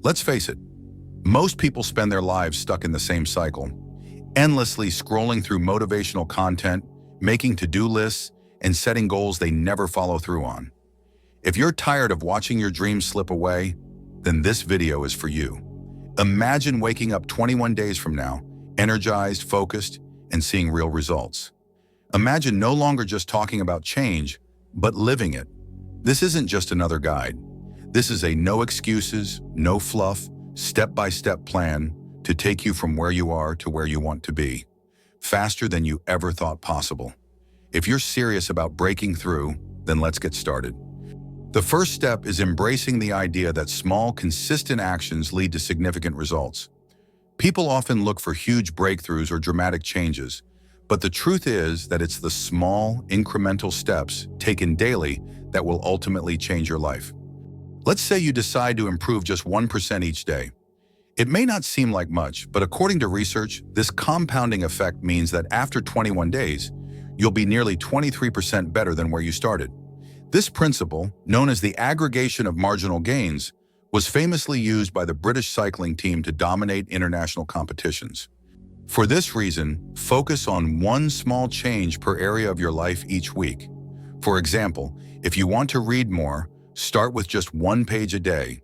Let's face it, most people spend their lives stuck in the same cycle, endlessly scrolling through motivational content, making to-do lists, and setting goals they never follow through on. If you're tired of watching your dreams slip away, then this video is for you. Imagine waking up 21 days from now, energized, focused, and seeing real results. Imagine no longer just talking about change, but living it. This isn't just another guide. This is a no excuses, no fluff, step-by-step plan to take you from where you are to where you want to be, faster than you ever thought possible. If you're serious about breaking through, then let's get started. The first step is embracing the idea that small, consistent actions lead to significant results. People often look for huge breakthroughs or dramatic changes, but the truth is that it's the small, incremental steps taken daily that will ultimately change your life. Let's say you decide to improve just 1% each day. It may not seem like much, but according to research, this compounding effect means that after 21 days, you'll be nearly 23% better than where you started. This principle, known as the aggregation of marginal gains, was famously used by the British cycling team to dominate international competitions. For this reason, focus on one small change per area of your life each week. For example, if you want to read more, start with just 1 page a day.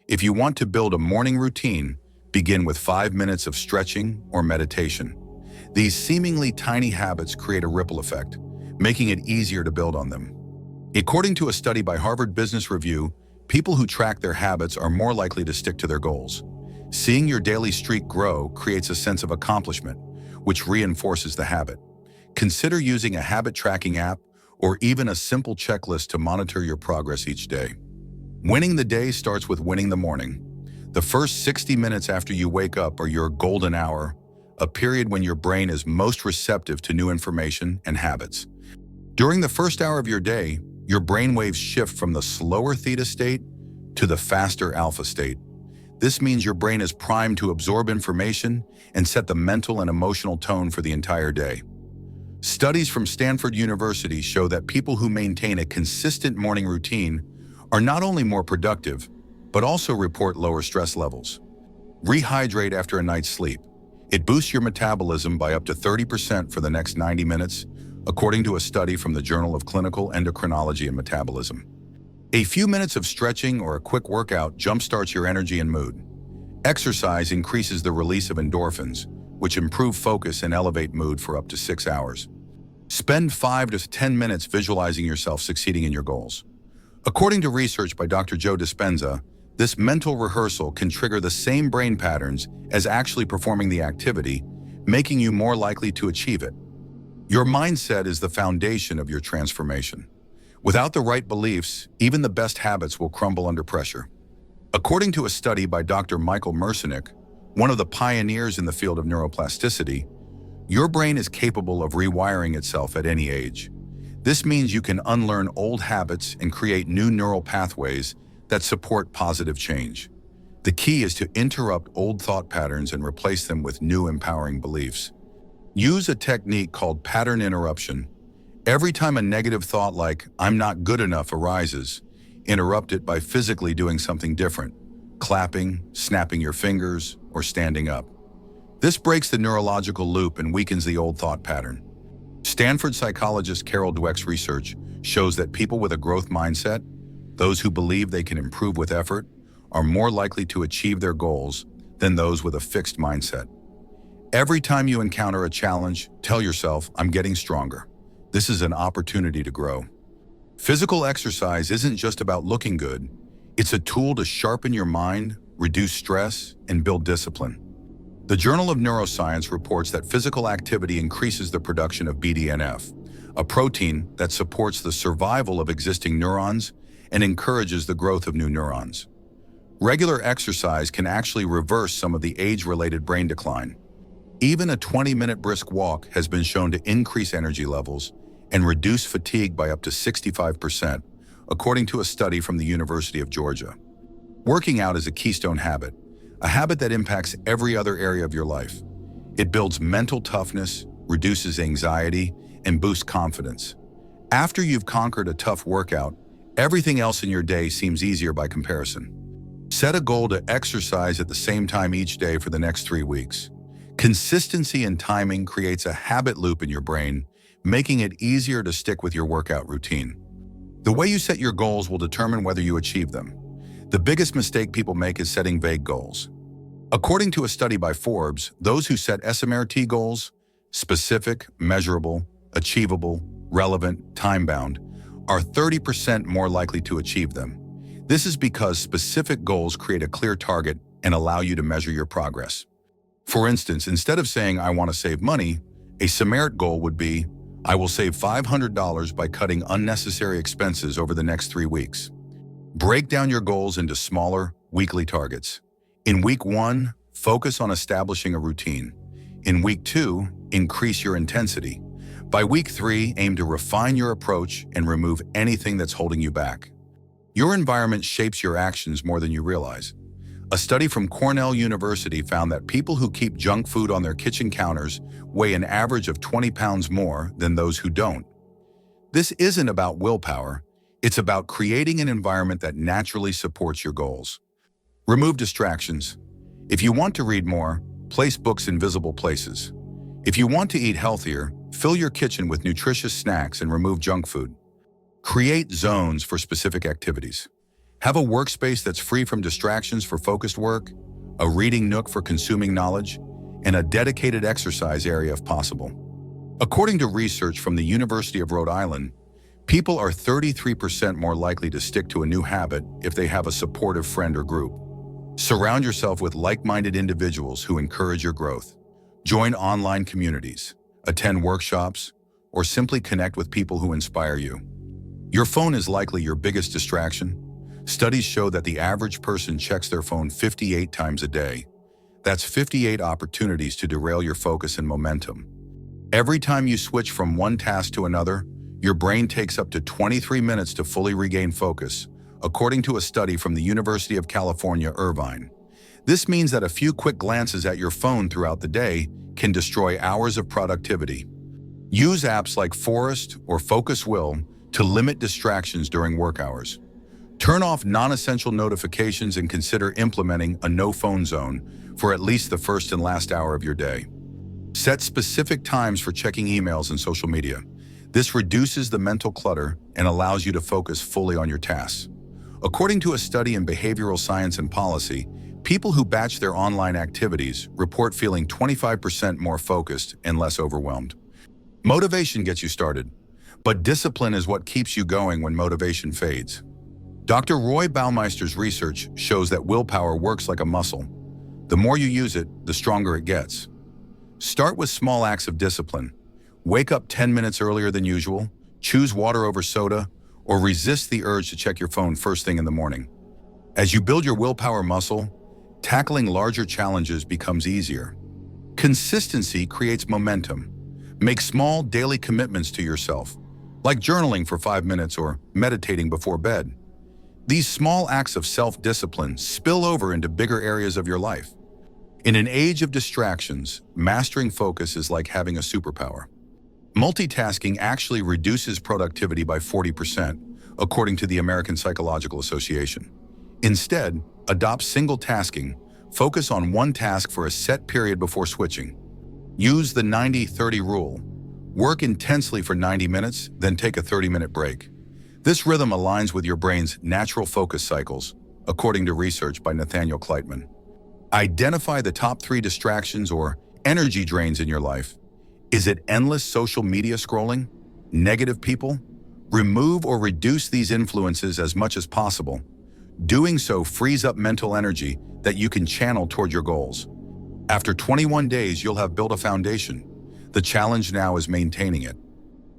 If you want to build a morning routine, begin with 5 minutes of stretching or meditation. These seemingly tiny habits create a ripple effect, making it easier to build on them. According to a study by Harvard Business Review, people who track their habits are more likely to stick to their goals. Seeing your daily streak grow creates a sense of accomplishment, which reinforces the habit. Consider using a habit tracking app or even a simple checklist to monitor your progress each day. Winning the day starts with winning the morning. The first 60 minutes after you wake up are your golden hour, a period when your brain is most receptive to new information and habits. During the first hour of your day, your brainwaves shift from the slower theta state to the faster alpha state. This means your brain is primed to absorb information and set the mental and emotional tone for the entire day. Studies from Stanford University show that people who maintain a consistent morning routine are not only more productive, but also report lower stress levels. Rehydrate after a night's sleep. It boosts your metabolism by up to 30% for the next 90 minutes, according to a study from the Journal of Clinical Endocrinology and Metabolism. A few minutes of stretching or a quick workout jumpstarts your energy and mood. Exercise increases the release of endorphins, which improve focus and elevate mood for up to 6 hours. Spend 5 to 10 minutes visualizing yourself succeeding in your goals. According to research by Dr. Joe Dispenza, this mental rehearsal can trigger the same brain patterns as actually performing the activity, making you more likely to achieve it. Your mindset is the foundation of your transformation. Without the right beliefs, even the best habits will crumble under pressure. According to a study by Dr. Michael Mercenick, one of the pioneers in the field of neuroplasticity, your brain is capable of rewiring itself at any age. This means you can unlearn old habits and create new neural pathways that support positive change. The key is to interrupt old thought patterns and replace them with new empowering beliefs. Use a technique called pattern interruption. Every time a negative thought like, "I'm not good enough," arises, interrupt it by physically doing something different, clapping, snapping your fingers, or standing up. This breaks the neurological loop and weakens the old thought pattern. Stanford psychologist Carol Dweck's research shows that people with a growth mindset, those who believe they can improve with effort, are more likely to achieve their goals than those with a fixed mindset. Every time you encounter a challenge, tell yourself, "I'm getting stronger. This is an opportunity to grow." Physical exercise isn't just about looking good. It's a tool to sharpen your mind, reduce stress, and build discipline. The Journal of Neuroscience reports that physical activity increases the production of BDNF, a protein that supports the survival of existing neurons and encourages the growth of new neurons. Regular exercise can actually reverse some of the age-related brain decline. Even a 20-minute brisk walk has been shown to increase energy levels and reduce fatigue by up to 65%, according to a study from the University of Georgia. Working out is a keystone habit, a habit that impacts every other area of your life. It builds mental toughness, reduces anxiety, and boosts confidence. After you've conquered a tough workout, everything else in your day seems easier by comparison. Set a goal to exercise at the same time each day for the next 3 weeks. Consistency and timing creates a habit loop in your brain, making it easier to stick with your workout routine. The way you set your goals will determine whether you achieve them. The biggest mistake people make is setting vague goals. According to a study by Forbes, those who set SMRT goals, specific, measurable, achievable, relevant, time-bound, are 30% more likely to achieve them. This is because specific goals create a clear target and allow you to measure your progress. For instance, instead of saying, "I want to save money," a SMART goal would be, "I will save $500 by cutting unnecessary expenses over the next 3 weeks." Break down your goals into smaller, weekly targets. In week 1, focus on establishing a routine. In week 2, increase your intensity. By week 3, aim to refine your approach and remove anything that's holding you back. Your environment shapes your actions more than you realize. A study from Cornell University found that people who keep junk food on their kitchen counters weigh an average of 20 pounds more than those who don't. This isn't about willpower, it's about creating an environment that naturally supports your goals. Remove distractions. If you want to read more, place books in visible places. If you want to eat healthier, fill your kitchen with nutritious snacks and remove junk food. Create zones for specific activities. Have a workspace that's free from distractions for focused work, a reading nook for consuming knowledge, and a dedicated exercise area if possible. According to research from the University of Rhode Island, people are 33% more likely to stick to a new habit if they have a supportive friend or group. Surround yourself with like-minded individuals who encourage your growth. Join online communities, attend workshops, or simply connect with people who inspire you. Your phone is likely your biggest distraction. Studies show that the average person checks their phone 58 times a day. That's 58 opportunities to derail your focus and momentum. Every time you switch from one task to another, your brain takes up to 23 minutes to fully regain focus, according to a study from the University of California, Irvine. This means that a few quick glances at your phone throughout the day can destroy hours of productivity. Use apps like Forest or Focus Will to limit distractions during work hours. Turn off non-essential notifications and consider implementing a no-phone zone for at least the first and last hour of your day. Set specific times for checking emails and social media. This reduces the mental clutter and allows you to focus fully on your tasks. According to a study in behavioral science and policy, people who batch their online activities report feeling 25% more focused and less overwhelmed. Motivation gets you started, but discipline is what keeps you going when motivation fades. Dr. Roy Baumeister's research shows that willpower works like a muscle. The more you use it, the stronger it gets. Start with small acts of discipline. Wake up 10 minutes earlier than usual, choose water over soda, or resist the urge to check your phone first thing in the morning. As you build your willpower muscle, tackling larger challenges becomes easier. Consistency creates momentum. Make small daily commitments to yourself, like journaling for 5 minutes or meditating before bed. These small acts of self-discipline spill over into bigger areas of your life. In an age of distractions, mastering focus is like having a superpower. Multitasking actually reduces productivity by 40%, according to the American Psychological Association. Instead, adopt single tasking. Focus on one task for a set period before switching. Use the 90-30 rule. Work intensely for 90 minutes, then take a 30-minute break. This rhythm aligns with your brain's natural focus cycles, according to research by Nathaniel Kleitman. Identify the top 3 distractions or energy drains in your life. Is it endless social media scrolling? Negative people? Remove or reduce these influences as much as possible. Doing so frees up mental energy that you can channel toward your goals. After 21 days, you'll have built a foundation. The challenge now is maintaining it.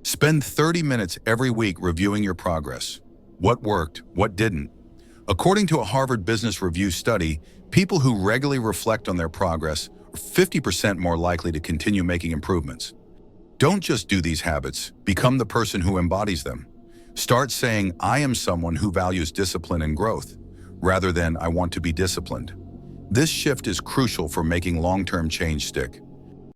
Spend 30 minutes every week reviewing your progress. What worked, what didn't. According to a Harvard Business Review study, people who regularly reflect on their progress are 50% more likely to continue making improvements. Don't just do these habits, become the person who embodies them. Start saying, "I am someone who values discipline and growth," rather than "I want to be disciplined." This shift is crucial for making long-term change stick.